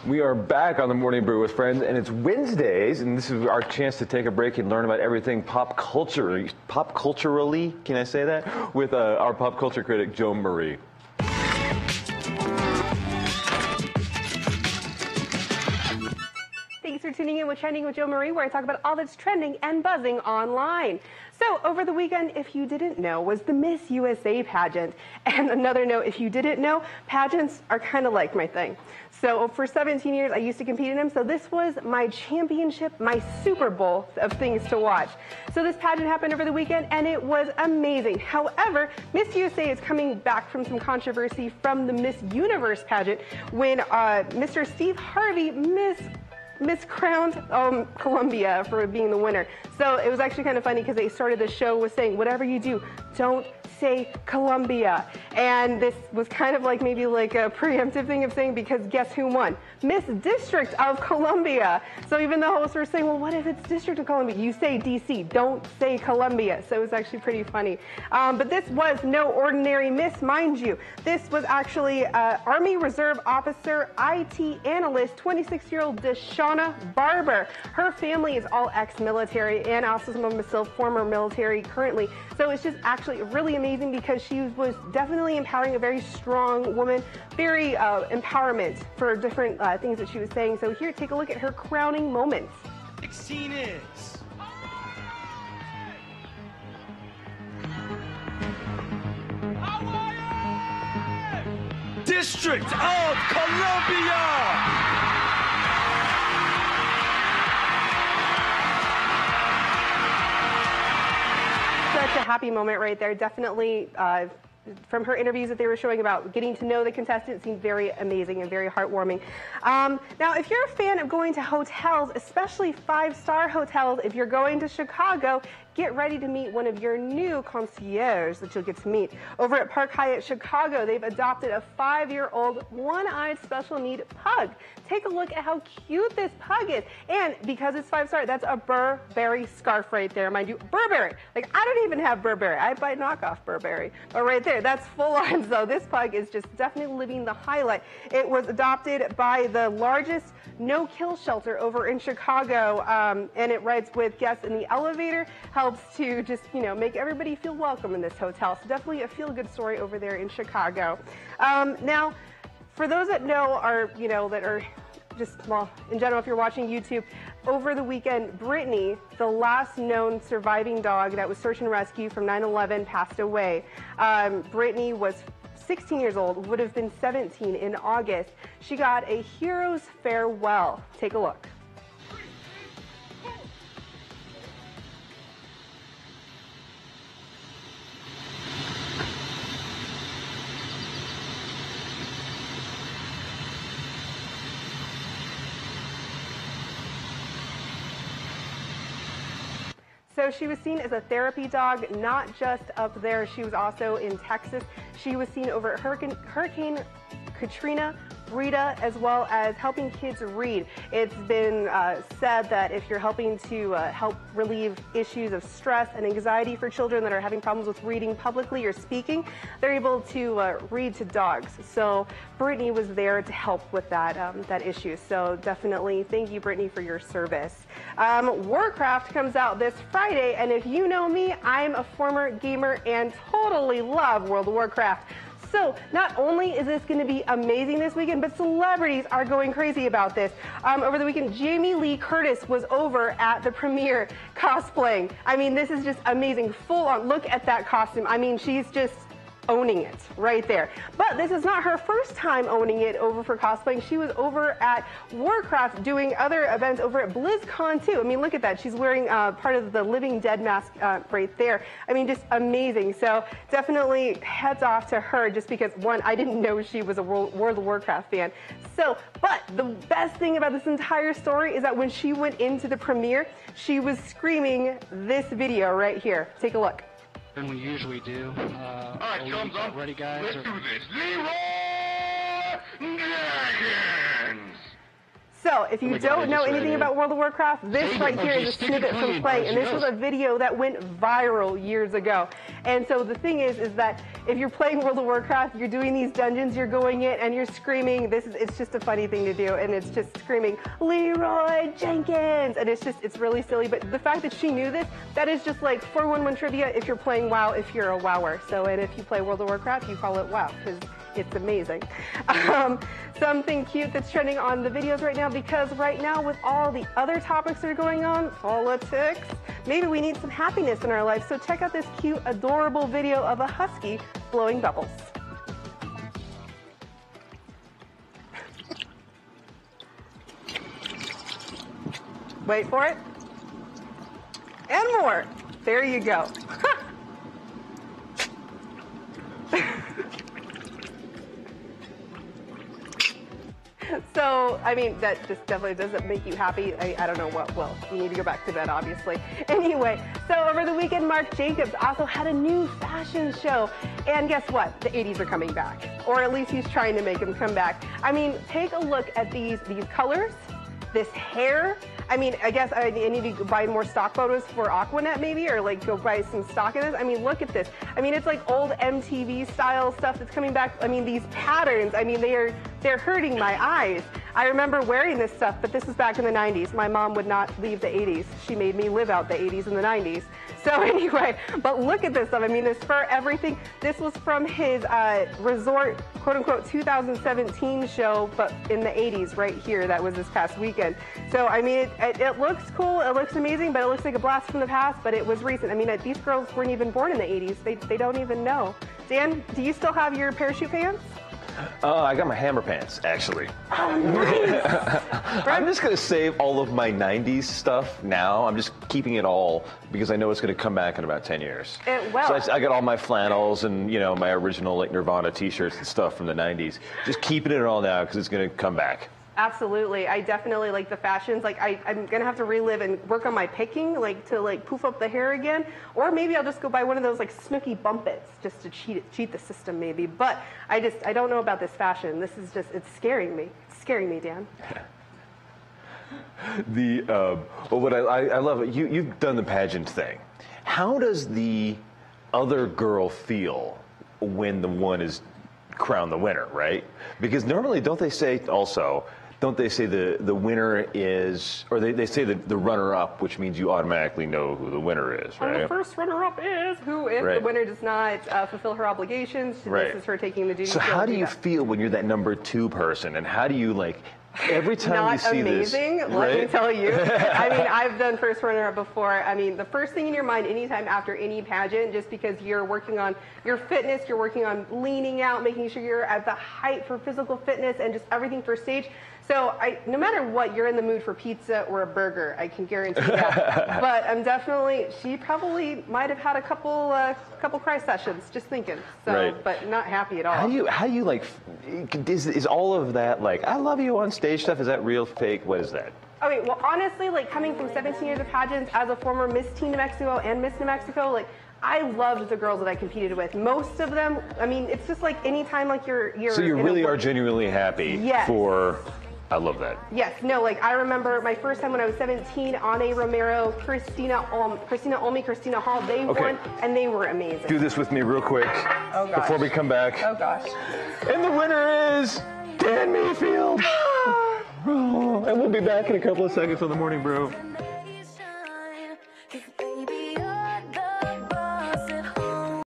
We are back on the Morning Brew with Friends, and it's Wednesdays, and this is our chance to take a break and learn about everything pop culturally, can I say that? With our pop culture critic, Joe Marie. Thanks for tuning in with Trending with Joe Marie, where I talk about all that's trending and buzzing online. So, over the weekend, if you didn't know, was the Miss USA pageant. And another note, if you didn't know, pageants are kind of like my thing. So, for 17 years, I used to compete in them. So, this was my championship, my Super Bowl of things to watch. So, this pageant happened over the weekend, and it was amazing. However, Miss USA is coming back from some controversy from the Miss Universe pageant when Mr. Steve Harvey miscrowned Colombia for being the winner. So it was actually kind of funny because they started the show with saying, whatever you do, don't say Colombia. And this was kind of like maybe like a preemptive thing of saying, because guess who won? Miss District of Columbia. So even the hosts were saying, well, what if it's District of Columbia? You say DC, don't say Columbia. So it was actually pretty funny. But this was no ordinary Miss, mind you. This was actually Army Reserve Officer, IT Analyst, 26-year-old Deshauna Barber. Her family is all ex-military, and also some of them are still former military currently. So it's just actually really amazing because she was definitely empowering, a very strong woman, very empowerment for different things that she was saying. So here, take a look at her crowning moments. 16 is... District of Columbia! Such a happy moment right there. Definitely from her interviews that they were showing about getting to know the contestants, seemed very amazing and very heartwarming. Now, if you're a fan of going to hotels, especially five-star hotels, if you're going to Chicago, get ready to meet one of your new concierges that you'll get to meet. Over at Park Hyatt Chicago, they've adopted a 5-year-old one-eyed special need pug. Take a look at how cute this pug is. And because it's 5-star, that's a Burberry scarf right there, mind you. Burberry. Like, I don't even have Burberry. I buy knockoff Burberry. But right there, that's full on. So this pug is just definitely living the highlight. It was adopted by the largest no-kill shelter over in Chicago, and it rides with guests in the elevator, helps to just, you know, make everybody feel welcome in this hotel. So definitely a feel-good story over there in Chicago. Now, for those that know, that are just, well, in general, if you're watching YouTube, over the weekend, Brittany, the last known surviving dog that was search and rescue from 9/11, passed away. Brittany was 16 years old, would have been 17 in August. She got a hero's farewell. Take a look. So she was seen as a therapy dog, not just up there. She was also in Texas. She was seen over at Hurricane Katrina, Rita, as well as helping kids read. It's been said that if you're helping to help relieve issues of stress and anxiety for children that are having problems with reading publicly or speaking, they're able to read to dogs. So Brittany was there to help with that issue. So definitely thank you, Brittany, for your service. Warcraft comes out this Friday, and if you know me, I'm a former gamer and totally love World of Warcraft. So not only is this going to be amazing this weekend, but celebrities are going crazy about this. Over the weekend, Jamie Lee Curtis was over at the premiere cosplaying. I mean, this is just amazing. Full on, look at that costume. I mean, she's just owning it right there. But this is not her first time owning it over for cosplaying. She was over at Warcraft doing other events over at BlizzCon too. I mean, look at that. She's wearing part of the Living Dead mask right there. I mean, just amazing. So definitely heads off to her, just because, one, I didn't know she was a World of Warcraft fan. So, but the best thing about this entire story is that when she went into the premiere, she was screaming this video right here. Take a look. Than we usually do. All right, thumbs up. Ready, guys? Let's do this. Leroy Dragons! So, if you Oh my God, don't I know just read anything it. about World of Warcraft, this right here is a snippet from play, and this was a video that went viral years ago. And so the thing is that if you're playing World of Warcraft, you're doing these dungeons, you're going in, and you're screaming. It's just a funny thing to do, and it's just screaming, Leroy Jenkins, and it's really silly. But the fact that she knew this, that is just like 411 trivia if you're playing WoW, if you're a WoWer. So, and if you play World of Warcraft, you call it WoW, because it's amazing. Something cute that's trending on the videos right now, because right now with all the other topics that are going on, politics, maybe we need some happiness in our life. So check out this cute, adorable video of a husky blowing bubbles. Wait for it. And more. There you go. So, I mean, that just definitely doesn't make you happy. I don't know what will. You need to go back to bed, obviously. Anyway, so over the weekend, Marc Jacobs also had a new fashion show. And guess what? The 80s are coming back. Or at least he's trying to make them come back. I mean, take a look at these colors, this hair. I mean, I guess I need to buy more stock photos for Aquanet maybe, or like go buy some stock in this. I mean, look at this. I mean, it's like old MTV style stuff that's coming back. I mean, these patterns, I mean, they're hurting my eyes. I remember wearing this stuff, but this was back in the 90s. My mom would not leave the 80s. She made me live out the 80s and the 90s. So anyway, but look at this stuff. I mean, this fur, everything. This was from his resort, quote unquote, 2017 show, but in the 80s right here. That was this past weekend. So, I mean, it looks cool. It looks amazing, but it looks like a blast from the past, but it was recent. I mean, these girls weren't even born in the 80s. They don't even know. Dan, do you still have your parachute pants? I got my hammer pants, actually. Oh, nice. I'm just going to save all of my 90s stuff now. I'm just keeping it all because I know it's going to come back in about 10 years. It will. So I got all my flannels and, you know, my original like Nirvana t-shirts and stuff from the 90s. Just keeping it all now because it's going to come back. Absolutely. I definitely like the fashions. Like I'm going to have to relive and work on my picking, like to like poof up the hair again. Or maybe I'll just go buy one of those like Snooki bumpets just to cheat the system maybe. But I don't know about this fashion. This is just, it's scaring me. It's scaring me, Dan. What I love it. You've done the pageant thing. How does the other girl feel when the one is crowned the winner, right? Because normally don't they say the winner is, or they say the runner-up, which means you automatically know who the winner is, right? And the first runner-up is who, if the winner does not fulfill her obligations, this is her taking the duty. So how do you feel when you're that number 2 person, and how do you like every time you see this? Not amazing, let me tell you. I mean, I've done first runner-up before. I mean, the first thing in your mind anytime after any pageant, just because you're working on your fitness, you're working on leaning out, making sure you're at the height for physical fitness and just everything for stage. So no matter what, you're in the mood for pizza or a burger. I can guarantee that. But I'm definitely, she probably might have had a couple cry sessions, just thinking. So, but not happy at all. How do you like? Is all of that like I love you on stage stuff? Is that real, fake? What is that? Okay, well, honestly, like coming from 17 years of pageants as a former Miss Teen New Mexico and Miss New Mexico, like I loved the girls that I competed with. Most of them, I mean, it's just like anytime like you're. So you really are genuinely happy for. I love that. Yes, no, like I remember my first time when I was 17, Ane Romero, Christina Olmi, Christina Hall, they won, and they were amazing. Do this with me real quick before we come back. Oh gosh. And the winner is Dan Mayfield. And we'll be back in a couple of seconds on the Morning Brew.